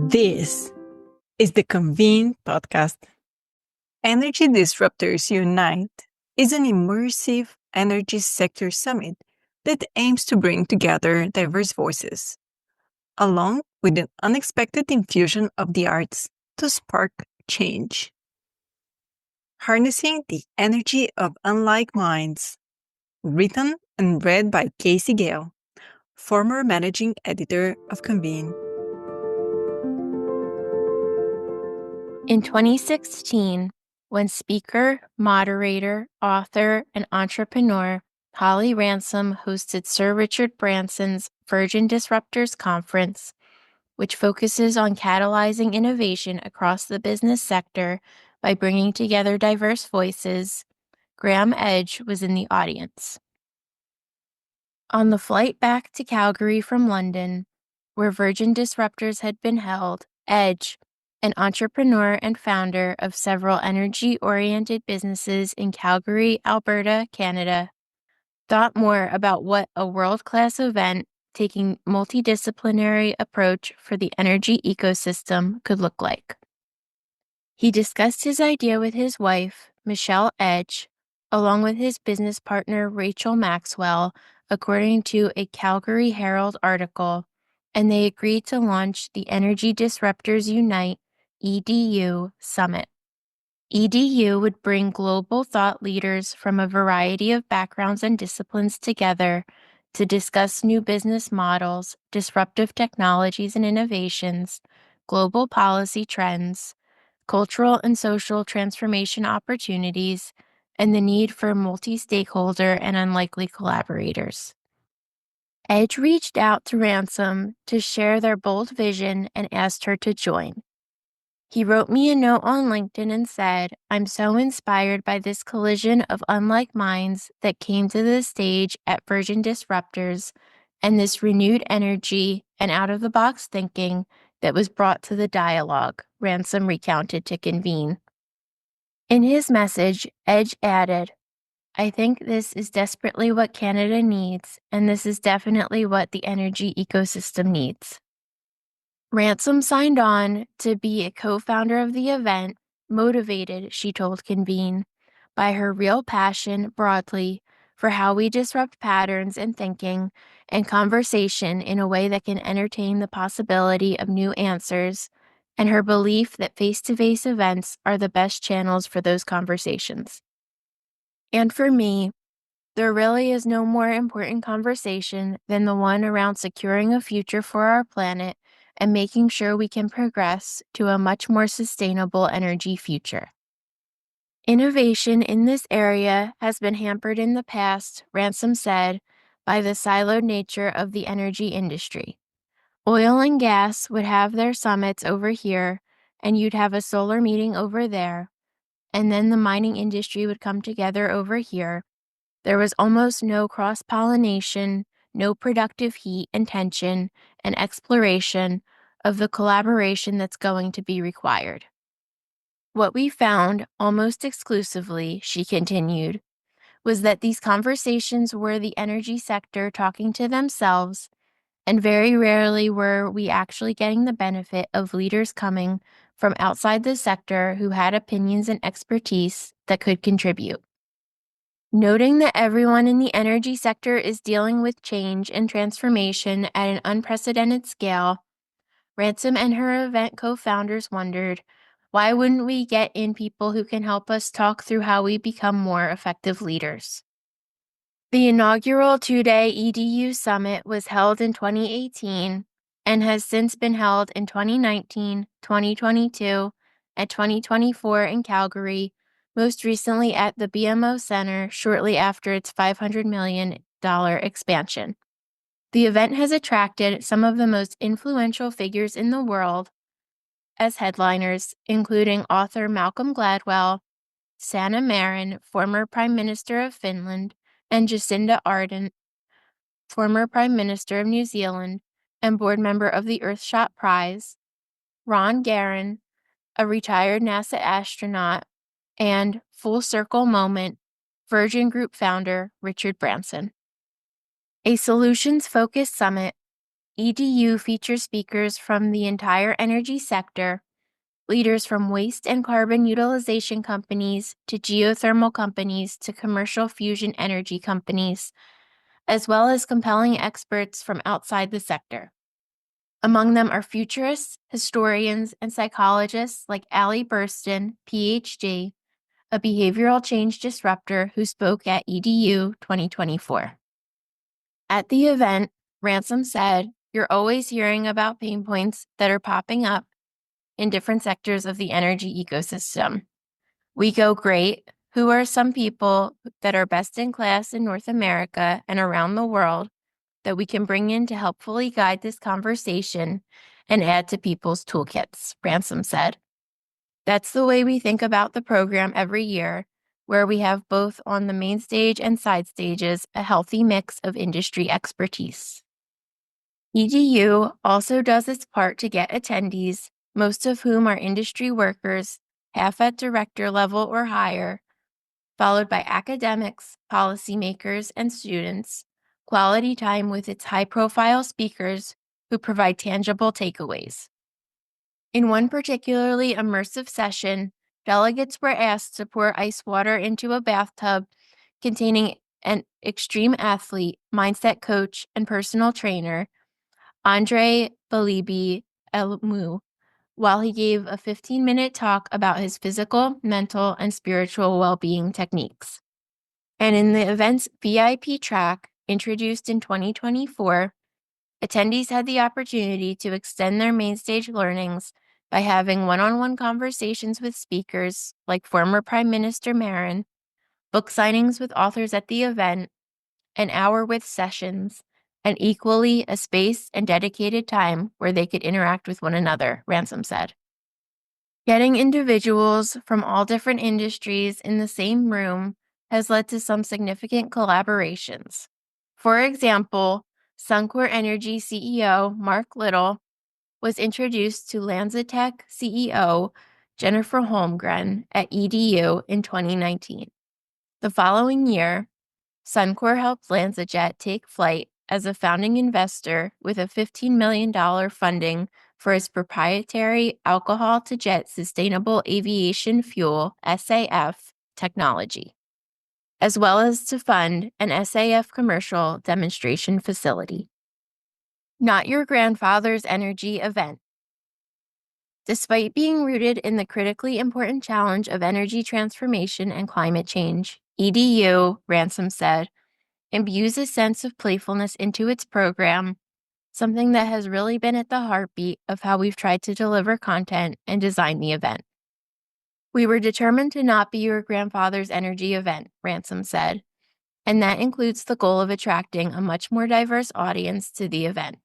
This is the Convene podcast. Energy Disruptors Unite is an immersive energy sector summit that aims to bring together diverse voices, along with an unexpected infusion of the arts to spark change. Harnessing the Energy of Unlike Minds, written and read by Casey Gale, former managing editor of Convene. In 2016, when speaker, moderator, author, and entrepreneur Holly Ransom hosted Sir Richard Branson's Virgin Disruptors Conference, which focuses on catalyzing innovation across the business sector by bringing together diverse voices, Graham Edge was in the audience. On the flight back to Calgary from London, where Virgin Disruptors had been held, Edge, an entrepreneur and founder of several energy-oriented businesses in Calgary, Alberta, Canada, thought more about what a world-class event taking multidisciplinary approach for the energy ecosystem could look like. He discussed his idea with his wife, Michelle Edge, along with his business partner, Rachel Maxwell, according to a Calgary Herald article, and they agreed to launch the Energy Disruptors Unite EDU Summit. EDU would bring global thought leaders from a variety of backgrounds and disciplines together to discuss new business models, disruptive technologies and innovations, global policy trends, cultural and social transformation opportunities, and the need for multi-stakeholder and unlikely collaborators. Edge reached out to Ransom to share their bold vision and asked her to join. He wrote me a note on LinkedIn and said, "I'm so inspired by this collision of unlike minds that came to the stage at Virgin Disruptors and this renewed energy and out-of-the-box thinking that was brought to the dialogue," Ransom recounted to Convene. In his message, Edge added, "I think this is desperately what Canada needs, and this is definitely what the energy ecosystem needs." Ransom signed on to be a co-founder of the event, motivated, she told Convene, by her real passion broadly for how we disrupt patterns in thinking and conversation in a way that can entertain the possibility of new answers, and her belief that face-to-face events are the best channels for those conversations. And for me, there really is no more important conversation than the one around securing a future for our planet and making sure we can progress to a much more sustainable energy future. Innovation in this area has been hampered in the past, Ransom said, by the siloed nature of the energy industry. Oil and gas would have their summits over here, and you'd have a solar meeting over there, and then the mining industry would come together over here. There was almost no cross-pollination, no productive heat and tension and exploration of the collaboration that's going to be required. What we found, almost exclusively, she continued, was that these conversations were the energy sector talking to themselves, and very rarely were we actually getting the benefit of leaders coming from outside the sector who had opinions and expertise that could contribute. Noting that everyone in the energy sector is dealing with change and transformation at an unprecedented scale, Ransom and her event co-founders wondered, why wouldn't we get in people who can help us talk through how we become more effective leaders? The inaugural two-day EDU Summit was held in 2018 and has since been held in 2019, 2022, and 2024 in Calgary, most recently at the BMO Center shortly after its $500 million expansion. The event has attracted some of the most influential figures in the world as headliners, including author Malcolm Gladwell, Sanna Marin, former Prime Minister of Finland, and Jacinda Ardern, former Prime Minister of New Zealand and board member of the Earthshot Prize, Ron Garan, a retired NASA astronaut, and Full Circle Moment, Virgin Group founder Richard Branson. A solutions-focused summit, EDU features speakers from the entire energy sector, leaders from waste and carbon utilization companies to geothermal companies to commercial fusion energy companies, as well as compelling experts from outside the sector. Among them are futurists, historians, and psychologists like Allie Burston, PhD, a behavioral change disruptor who spoke at EDU 2024. At the event, Ransom said, "You're always hearing about pain points that are popping up in different sectors of the energy ecosystem. We go, great. Who are some people that are best in class in North America and around the world that we can bring in to helpfully guide this conversation and add to people's toolkits?" Ransom said. "That's the way we think about the program every year, where we have both on the main stage and side stages a healthy mix of industry expertise." EDU also does its part to get attendees, most of whom are industry workers, half at director level or higher, followed by academics, policymakers, and students, quality time with its high-profile speakers who provide tangible takeaways. In one particularly immersive session, delegates were asked to pour ice water into a bathtub containing an extreme athlete, mindset coach, and personal trainer, Andre Balibi Elmu, while he gave a 15-minute talk about his physical, mental, and spiritual well-being techniques. And in the event's VIP track, introduced in 2024, attendees had the opportunity to extend their mainstage learnings by having one-on-one conversations with speakers like former Prime Minister Marin, book signings with authors at the event, an hour with sessions, and equally a space and dedicated time where they could interact with one another, Ransom said. Getting individuals from all different industries in the same room has led to some significant collaborations. For example, Suncor Energy CEO Mark Little was introduced to LanzaTech CEO Jennifer Holmgren at EDU in 2019. The following year, Suncor helped LanzaJet take flight as a founding investor with a $15 million funding for its proprietary alcohol-to-jet sustainable aviation fuel SAF technology, as well as to fund an SAF commercial demonstration facility. Not Your Grandfather's Energy event. Despite being rooted in the critically important challenge of energy transformation and climate change, EDU, Ransom said, imbues a sense of playfulness into its program, something that has really been at the heartbeat of how we've tried to deliver content and design the event. "We were determined to not be your grandfather's energy event," Ransom said, and that includes the goal of attracting a much more diverse audience to the event.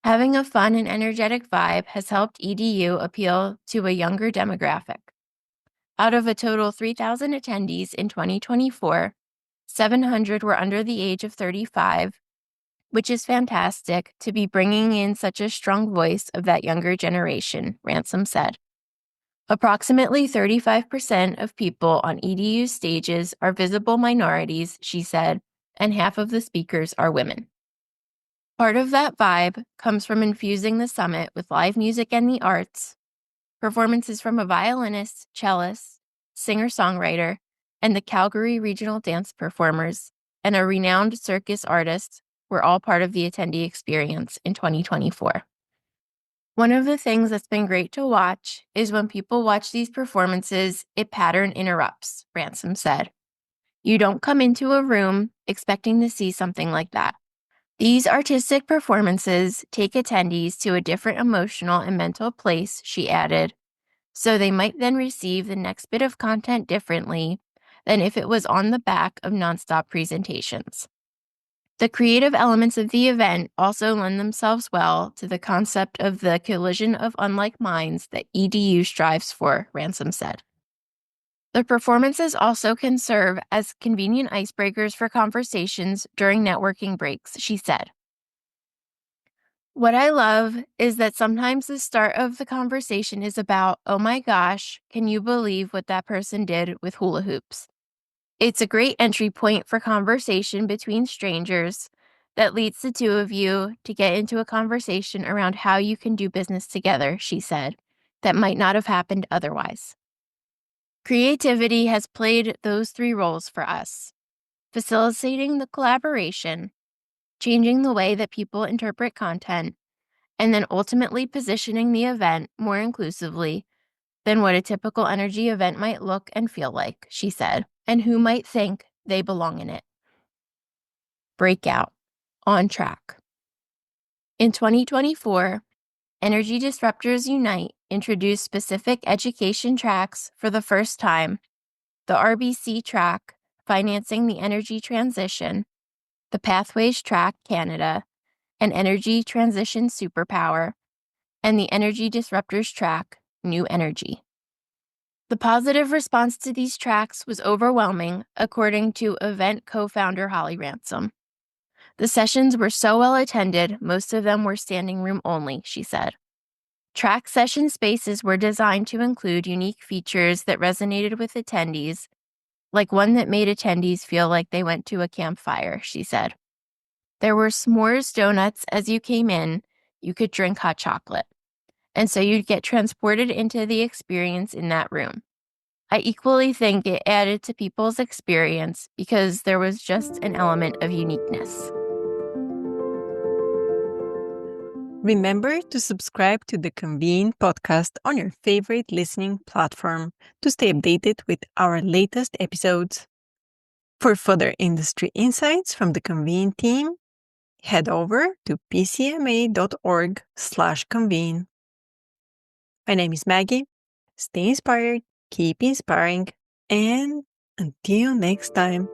Having a fun and energetic vibe has helped EDU appeal to a younger demographic. Out of a total 3,000 attendees in 2024, 700 were under the age of 35, which is fantastic to be bringing in such a strong voice of that younger generation, Ransom said. Approximately 35% of people on EDU stages are visible minorities, she said, and half of the speakers are women. Part of that vibe comes from infusing the summit with live music and the arts. Performances from a violinist, cellist, singer-songwriter, and the Calgary Regional Dance Performers, and a renowned circus artist were all part of the attendee experience in 2024. One of the things that's been great to watch is when people watch these performances, a pattern interrupts, Ransom said. You don't come into a room expecting to see something like that. These artistic performances take attendees to a different emotional and mental place, she added, so they might then receive the next bit of content differently than if it was on the back of nonstop presentations. The creative elements of the event also lend themselves well to the concept of the collision of unlike minds that EDU strives for, Ransom said. The performances also can serve as convenient icebreakers for conversations during networking breaks, she said. What I love is that sometimes the start of the conversation is about, oh my gosh, can you believe what that person did with hula hoops? It's a great entry point for conversation between strangers, that leads the two of you to get into a conversation around how you can do business together, she said, that might not have happened otherwise. Creativity has played those three roles for us: facilitating the collaboration, changing the way that people interpret content, and then ultimately positioning the event more inclusively than what a typical energy event might look and feel like, she said, and who might think they belong in it. Breakout. On track. In 2024, Energy Disruptors Unite introduced specific education tracks for the first time: the RBC track, Financing the Energy Transition, the Pathways track, Canada, and Energy Transition Superpower, and the Energy Disruptors track, New Energy. The positive response to these tracks was overwhelming, according to event co-founder Holly Ransom. The sessions were so well attended, most of them were standing room only, she said. Track session spaces were designed to include unique features that resonated with attendees, like one that made attendees feel like they went to a campfire, she said. There were s'mores donuts as you came in. You could drink hot chocolate. And so you'd get transported into the experience in that room. I equally think it added to people's experience because there was just an element of uniqueness. Remember to subscribe to the Convene podcast on your favorite listening platform to stay updated with our latest episodes. For further industry insights from the Convene team, head over to pcma.org/convene. My name is Maggie. Stay inspired, keep inspiring, and until next time.